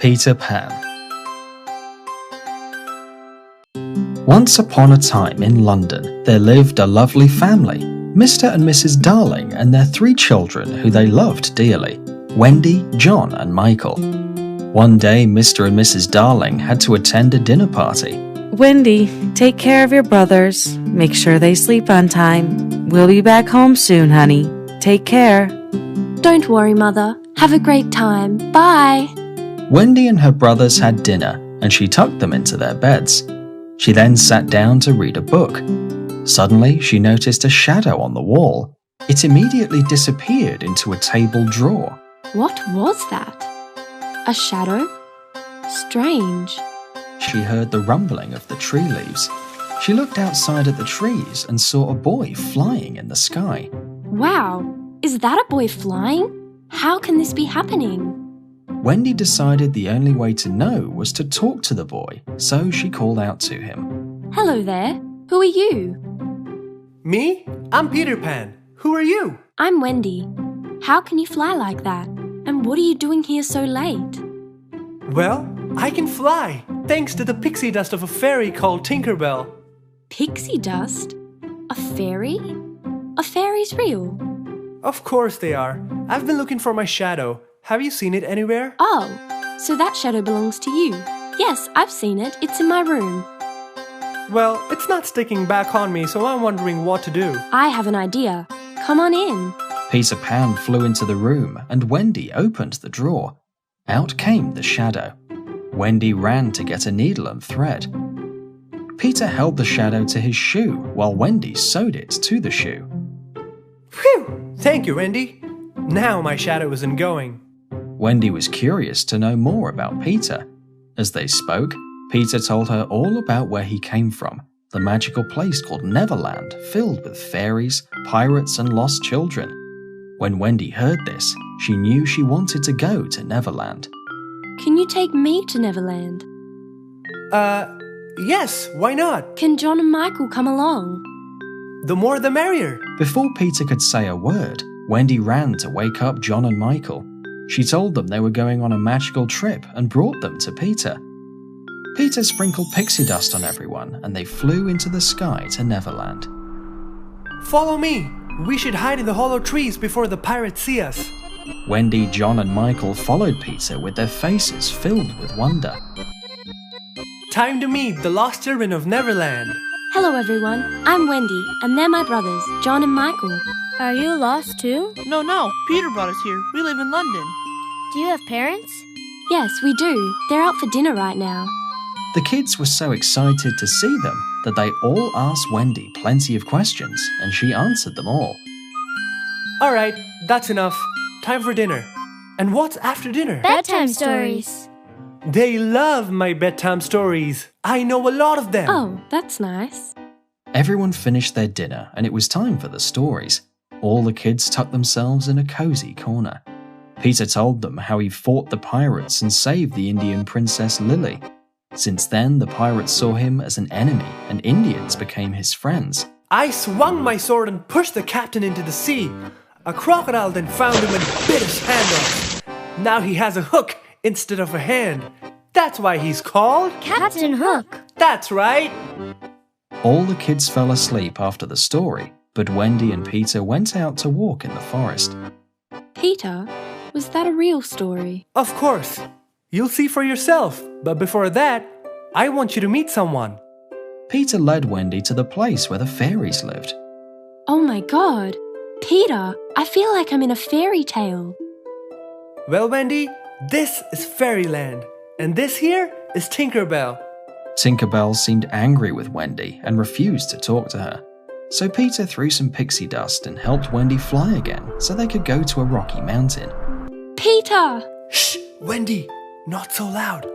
Peter Pan. Once upon a time in London, there lived a lovely family, Mr. and Mrs. Darling and their 3 children who they loved dearly, Wendy, John and Michael. One day, Mr. and Mrs. Darling had to attend a dinner party. Wendy, take care of your brothers. Make sure they sleep on time. We'll be back home soon, honey. Take care. Don't worry, Mother. Have a great time. Bye. Wendy and her brothers had dinner, and she tucked them into their beds. She then sat down to read a book. Suddenly, she noticed a shadow on the wall. It immediately disappeared into a table drawer. What was that? A shadow? Strange. She heard the rumbling of the tree leaves. She looked outside at the trees and saw a boy flying in the sky. Wow, is that a boy flying? How can this be happening? Wendy decided the only way to know was to talk to the boy, so she called out to him. Hello there, who are you? Me? I'm Peter Pan. Who are you? I'm Wendy. How can you fly like that? And what are you doing here so late? Well, I can fly, thanks to the pixie dust of a fairy called Tinkerbell. Pixie dust? A fairy? A fairy's real? Of course they are. I've been looking for my shadow. Have you seen it anywhere? Oh, so that shadow belongs to you. Yes, I've seen it. It's in my room. Well, it's not sticking back on me, so I'm wondering what to do. I have an idea. Come on in. Peter Pan flew into the room and Wendy opened the drawer. Out came the shadow. Wendy ran to get a needle and thread. Peter held the shadow to his shoe while Wendy sewed it to the shoe. Phew! Thank you, Wendy. Now my shadow isn't going. Wendy was curious to know more about Peter. As they spoke, Peter told her all about where he came from, the magical place called Neverland, filled with fairies, pirates, and lost children. When Wendy heard this, she knew she wanted to go to Neverland. Can you take me to Neverland? Yes, why not? Can John and Michael come along? The more the merrier. Before Peter could say a word, Wendy ran to wake up John and Michael. She told them they were going on a magical trip and brought them to Peter. Peter sprinkled pixie dust on everyone and they flew into the sky to Neverland. Follow me. We should hide in the hollow trees before the pirates see us. Wendy, John and Michael followed Peter with their faces filled with wonder. Time to meet the lost children of Neverland. Hello everyone, I'm Wendy and they're my brothers, John and Michael. Are you lost too? No, Peter brought us here. We live in London. Do you have parents? Yes, we do. They're out for dinner right now. The kids were so excited to see them that they all asked Wendy plenty of questions and she answered them all. Alright, that's enough. Time for dinner. And what's after dinner? Bedtime stories. They love my bedtime stories. I know a lot of them. Oh, that's nice. Everyone finished their dinner and it was time for the stories. All the kids tucked themselves in a cozy corner. Peter told them how he fought the pirates and saved the Indian princess Lily. Since then, the pirates saw him as an enemy and Indians became his friends. I swung my sword and pushed the captain into the sea. A crocodile then found him and bit his hand off. Now he has a hook instead of a hand. That's why he's called Captain Hook. That's right. All the kids fell asleep after the story, but Wendy and Peter went out to walk in the forest. Peter, was that a real story? Of course. You'll see for yourself. But before that, I want you to meet someone. Peter led Wendy to the place where the fairies lived. Oh my god. Peter, I feel like I'm in a fairy tale. Well, Wendy, this is Fairyland. And this here is Tinkerbell. Tinkerbell seemed angry with Wendy and refused to talk to her. So Peter threw some pixie dust and helped Wendy fly again so they could go to a rocky mountain. Peter! Shh, Wendy, not so loud.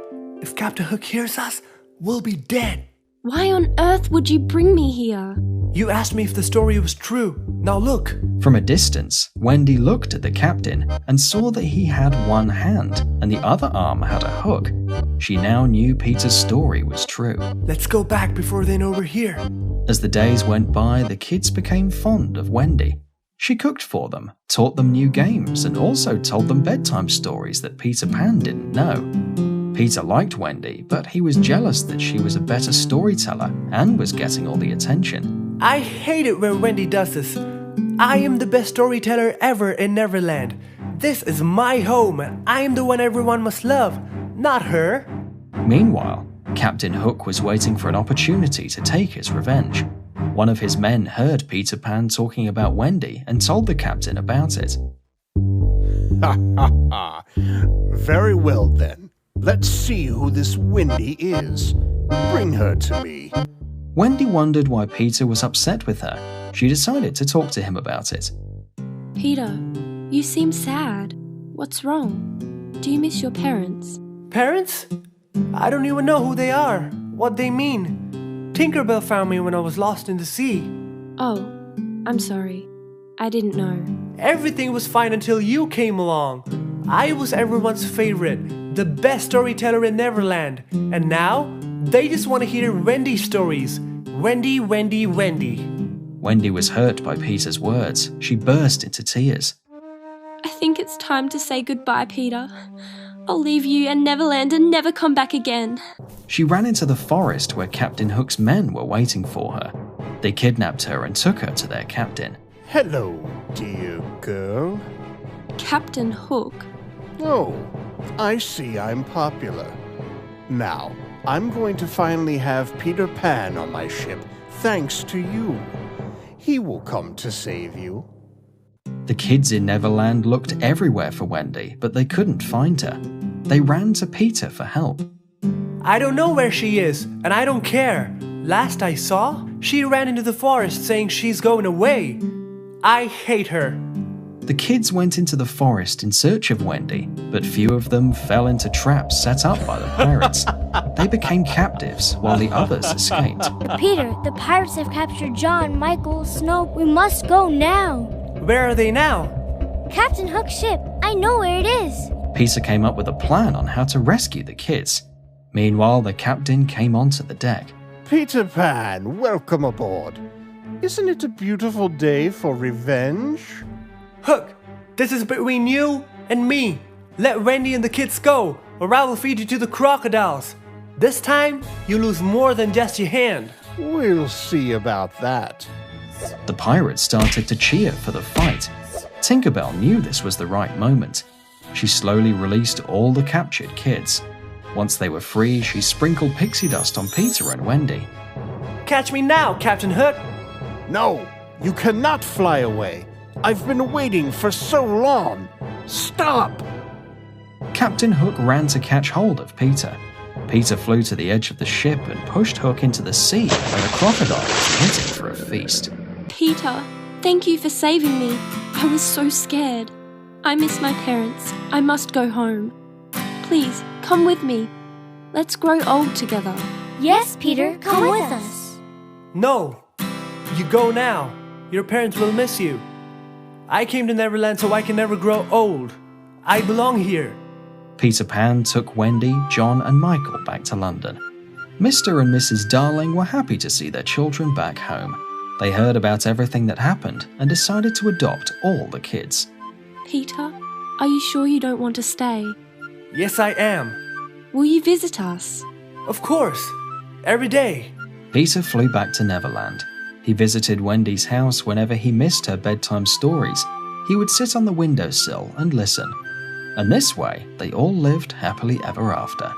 If Captain Hook hears us, we'll be dead. Why on earth would you bring me here? You asked me if the story was true. Now look. From a distance, Wendy looked at the captain and saw that he had one hand and the other arm had a hook. She now knew Peter's story was true. Let's go back before they know we're here. As the days went by, the kids became fond of Wendy. She cooked for them, taught them new games, and also told them bedtime stories that Peter Pan didn't know. Peter liked Wendy, but he was jealous that she was a better storyteller and was getting all the attention. I hate it when Wendy does this. I am the best storyteller ever in Neverland. This is my home and I am the one everyone must love, not her. Meanwhile, Captain Hook was waiting for an opportunity to take his revenge. One of his men heard Peter Pan talking about Wendy and told the captain about it. Ha ha ha. Very well then. Let's see who this Wendy is. Bring her to me. Wendy wondered why Peter was upset with her. She decided to talk to him about it. Peter, you seem sad. What's wrong? Do you miss your parents? Parents? I don't even know who they are, what they mean. Tinkerbell found me when I was lost in the sea. Oh, I'm sorry. I didn't know. Everything was fine until you came along. I was everyone's favorite, the best storyteller in Neverland. And now, they just want to hear Wendy stories. Wendy, Wendy, Wendy. Wendy was hurt by Peter's words. She burst into tears. I think it's time to say goodbye, Peter. I'll leave you and Neverland and never come back again. She ran into the forest where Captain Hook's men were waiting for her. They kidnapped her and took her to their captain. Hello, dear girl. Captain Hook? Oh, I see I'm popular. Now, I'm going to finally have Peter Pan on my ship, thanks to you. He will come to save you. The kids in Neverland looked everywhere for Wendy, but they couldn't find her. They ran to Peter for help. I don't know where she is, and I don't care. Last I saw, she ran into the forest saying she's going away. I hate her. The kids went into the forest in search of Wendy, but few of them fell into traps set up by the pirates. They became captives while the others escaped. Peter, the pirates have captured John, Michael, Snow. We must go now. Where are they now? Captain Hook's ship. I know where it is. Peter came up with a plan on how to rescue the kids. Meanwhile, the captain came onto the deck. Peter Pan, welcome aboard. Isn't it a beautiful day for revenge? Hook, this is between you and me. Let Wendy and the kids go, or I will feed you to the crocodiles. This time, you lose more than just your hand. We'll see about that. The pirates started to cheer for the fight. Tinkerbell knew this was the right moment. She slowly released all the captured kids. Once they were free, she sprinkled pixie dust on Peter and Wendy. Catch me now, Captain Hook. No, you cannot fly away. I've been waiting for so long. Stop! Captain Hook ran to catch hold of Peter. Peter flew to the edge of the ship and pushed Hook into the sea where the crocodile was waiting for a feast. Peter, thank you for saving me. I was so scared. I miss my parents. I must go home. Please, come with me. Let's grow old together. Yes, Peter, come with us. No, you go now. Your parents will miss you. I came to Neverland so I can never grow old. I belong here. Peter Pan took Wendy, John, and Michael back to London. Mr. and Mrs. Darling were happy to see their children back home. They heard about everything that happened and decided to adopt all the kids. Peter, are you sure you don't want to stay? Yes, I am. Will you visit us? Of course. Every day. Peter flew back to Neverland. He visited Wendy's house whenever he missed her bedtime stories. He would sit on the windowsill and listen. And this way, they all lived happily ever after.